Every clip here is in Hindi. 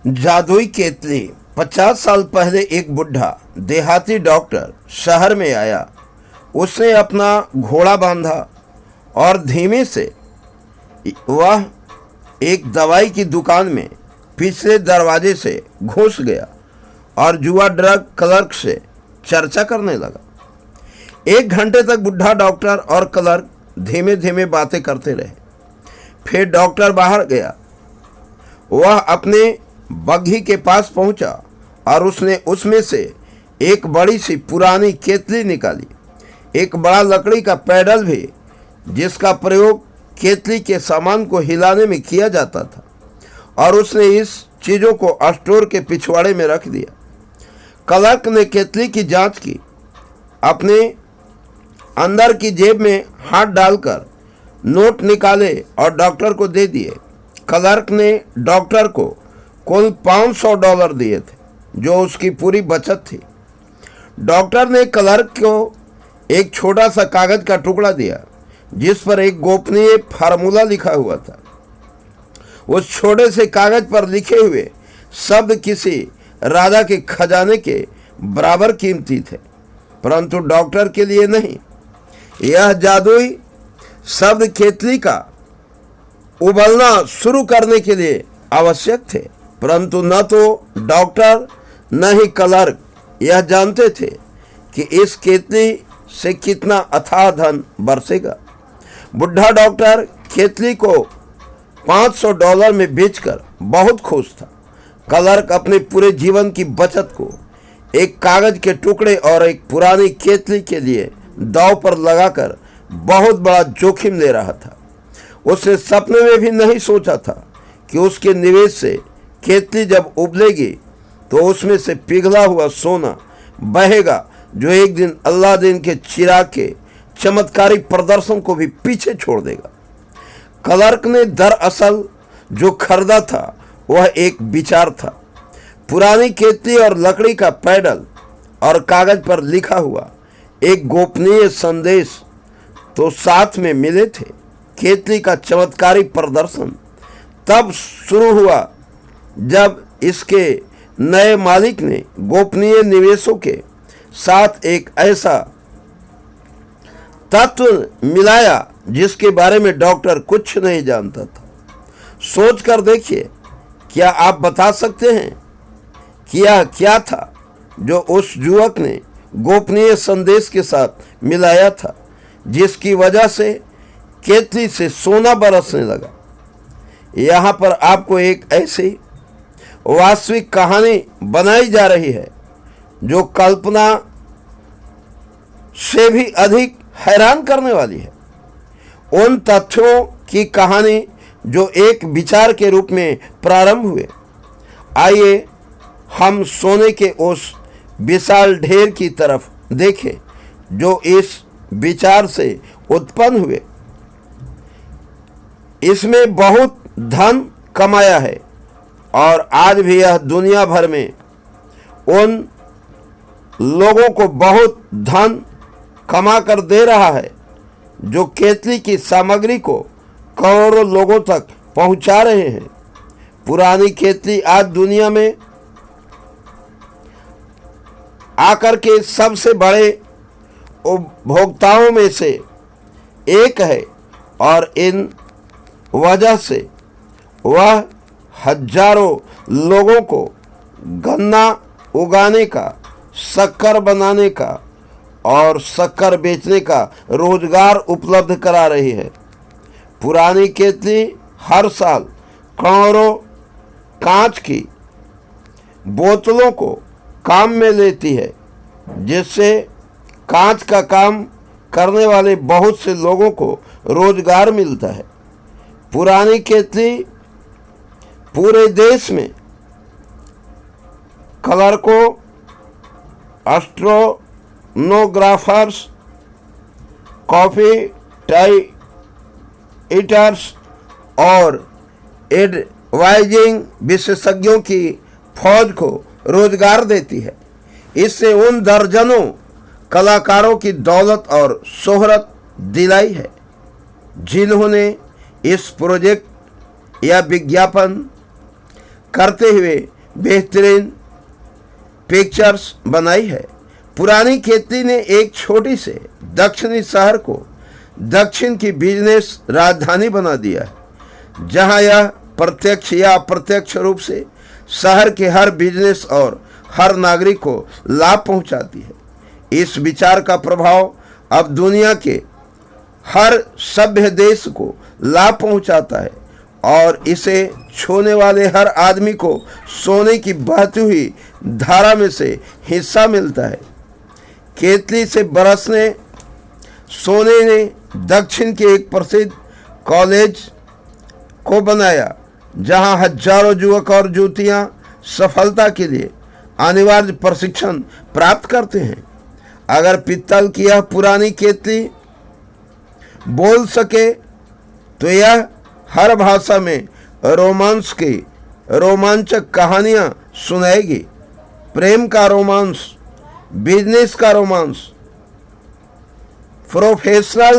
जादुई केतली। 50 साल पहले एक बुढ़ा देहाती डॉक्टर शहर में आया। उसने अपना घोड़ा बांधा और धीमे से वह एक दवाई की दुकान में पिछले दरवाजे से घुस गया और जुआ ड्रग क्लर्क से चर्चा करने लगा। 1 घंटे तक बुढ़ा डॉक्टर और क्लर्क धीमे धीमे बातें करते रहे। फिर डॉक्टर बाहर गया। वह अपने बग्घी के पास पहुंचा और उसने उसमें से एक बड़ी सी पुरानी केतली निकाली, एक बड़ा लकड़ी का पैडल भी जिसका प्रयोग केतली के सामान को हिलाने में किया जाता था, और उसने इस चीज़ों को स्टोर के पिछवाड़े में रख दिया। क्लर्क ने केतली की जांच की, अपने अंदर की जेब में हाथ डालकर नोट निकाले और डॉक्टर को दे दिए। क्लर्क ने डॉक्टर को कुल $500 दिए थे, जो उसकी पूरी बचत थी। डॉक्टर ने क्लर्क को एक छोटा सा कागज का टुकड़ा दिया जिस पर एक गोपनीय फार्मूला लिखा हुआ था। उस छोटे से कागज पर लिखे हुए शब्द किसी राजा के खजाने के बराबर कीमती थे, परंतु डॉक्टर के लिए नहीं। यह जादुई शब्द केतली का उबलना शुरू करने के लिए आवश्यक थे, परंतु न तो डॉक्टर न ही क्लर्क यह जानते थे कि इस केतली से कितना अथाह धन बरसेगा। बुढ़ा डॉक्टर केतली को $500 में बेचकर बहुत खुश था। क्लर्क अपने पूरे जीवन की बचत को एक कागज के टुकड़े और एक पुरानी केतली के लिए दांव पर लगाकर बहुत बड़ा जोखिम ले रहा था। उसने सपने में भी नहीं सोचा था कि उसके निवेश से केतली जब उबलेगी तो उसमें से पिघला हुआ सोना बहेगा, जो एक दिन अलादीन के चिराग के चमत्कारी प्रदर्शन को भी पीछे छोड़ देगा। क्लर्क ने दरअसल जो खरीदा था वह एक विचार था। पुरानी केतली और लकड़ी का पैडल और कागज पर लिखा हुआ एक गोपनीय संदेश तो साथ में मिले थे। केतली का चमत्कारी प्रदर्शन तब शुरू हुआ जब इसके नए मालिक ने गोपनीय निवेशों के साथ एक ऐसा तत्व मिलाया जिसके बारे में डॉक्टर कुछ नहीं जानता था। सोच कर देखिए, क्या आप बता सकते हैं कि यह क्या था जो उस युवक ने गोपनीय संदेश के साथ मिलाया था, जिसकी वजह से केतली से सोना बरसने लगा। यहाँ पर आपको एक ऐसी वास्तविक कहानी बनाई जा रही है जो कल्पना से भी अधिक हैरान करने वाली है। उन तथ्यों की कहानी जो एक विचार के रूप में प्रारंभ हुए। आइए हम सोने के उस विशाल ढेर की तरफ देखें जो इस विचार से उत्पन्न हुए। इसमें बहुत धन कमाया है और आज भी यह दुनिया भर में उन लोगों को बहुत धन कमा कर दे रहा है जो केतली की सामग्री को करोड़ों लोगों तक पहुंचा रहे हैं। पुरानी केतली आज दुनिया में आकर के सबसे बड़े उपभोक्ताओं में से एक है, और इन वजह से वह हजारों लोगों को गन्ना उगाने का, शक्कर बनाने का और शक्कर बेचने का रोजगार उपलब्ध करा रही है। पुरानी केतली हर साल करोड़ों कांच की बोतलों को काम में लेती है, जिससे कांच का काम करने वाले बहुत से लोगों को रोजगार मिलता है। पुरानी केतली पूरे देश में क्लर्कों, एस्ट्रोनोग्राफर्स, कॉफी टाइटर्स और एडवाइजिंग विशेषज्ञों की फौज को रोजगार देती है। इससे उन दर्जनों कलाकारों की दौलत और शोहरत दिलाई है जिन्होंने इस प्रोजेक्ट या विज्ञापन करते हुए बेहतरीन पिक्चर्स बनाई है। पुरानी केतली ने एक छोटी से दक्षिणी शहर को दक्षिण की बिजनेस राजधानी बना दिया है, जहां यह प्रत्यक्ष या अप्रत्यक्ष रूप से शहर के हर बिजनेस और हर नागरिक को लाभ पहुंचाती है। इस विचार का प्रभाव अब दुनिया के हर सभ्य देश को लाभ पहुंचाता है और इसे छूने वाले हर आदमी को सोने की बहती हुई धारा में से हिस्सा मिलता है। केतली से बरसने सोने ने दक्षिण के एक प्रसिद्ध कॉलेज को बनाया, जहां हजारों युवक और युवतियां सफलता के लिए अनिवार्य प्रशिक्षण प्राप्त करते हैं। अगर पित्तल की यह पुरानी केतली बोल सके तो यह हर भाषा में रोमांस की रोमांचक कहानियां सुनाएगी। प्रेम का रोमांस, बिजनेस का रोमांस, प्रोफेशनल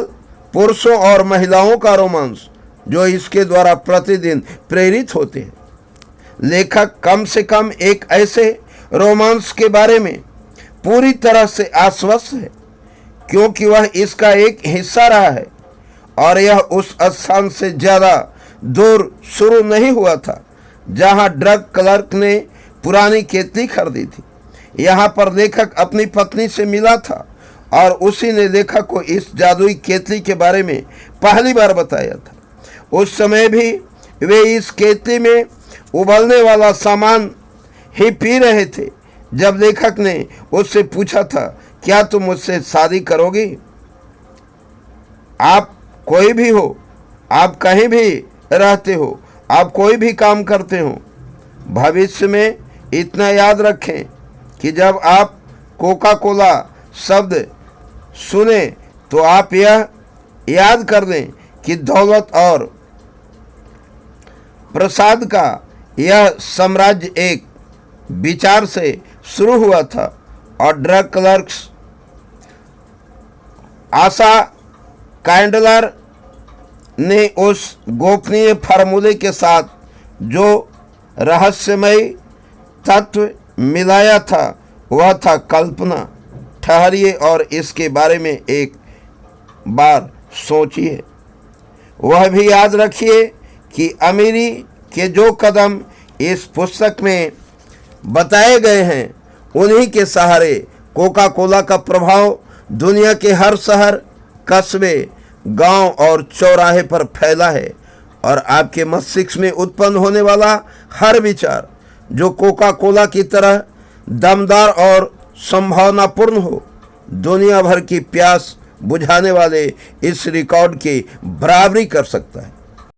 पुरुषों और महिलाओं का रोमांस, जो इसके द्वारा प्रतिदिन प्रेरित होते हैं। लेखक कम से कम एक ऐसे रोमांस के बारे में पूरी तरह से आश्वस्त है, क्योंकि वह इसका एक हिस्सा रहा है और यह उस स्थान से ज़्यादा दूर शुरू नहीं हुआ था जहां ड्रग क्लर्क ने पुरानी केतली खरीदी थी। यहाँ पर लेखक अपनी पत्नी से मिला था और उसी ने लेखक को इस जादुई केतली के बारे में पहली बार बताया था। उस समय भी वे इस केतली में उबलने वाला सामान ही पी रहे थे जब लेखक ने उससे पूछा था, क्या तुम मुझसे शादी करोगी? आप कोई भी हो, आप कहीं भी रहते हो, आप कोई भी काम करते हो, भविष्य में इतना याद रखें कि जब आप कोका कोला शब्द सुने तो आप यह याद कर लें कि दौलत और प्रसाद का यह साम्राज्य एक विचार से शुरू हुआ था और ड्रग क्लर्क्स आशा कैंडलर ने उस गोपनीय फार्मूले के साथ जो रहस्यमय तत्व मिलाया था वह था कल्पना। ठहरिए और इसके बारे में एक बार सोचिए। वह भी याद रखिए कि अमीरी के जो कदम इस पुस्तक में बताए गए हैं उन्हीं के सहारे कोका कोला का प्रभाव दुनिया के हर शहर, कस्बे, गांव और चौराहे पर फैला है और आपके मस्तिष्क में उत्पन्न होने वाला हर विचार जो कोका कोला की तरह दमदार और संभावनापूर्ण हो, दुनिया भर की प्यास बुझाने वाले इस रिकॉर्ड की बराबरी कर सकता है।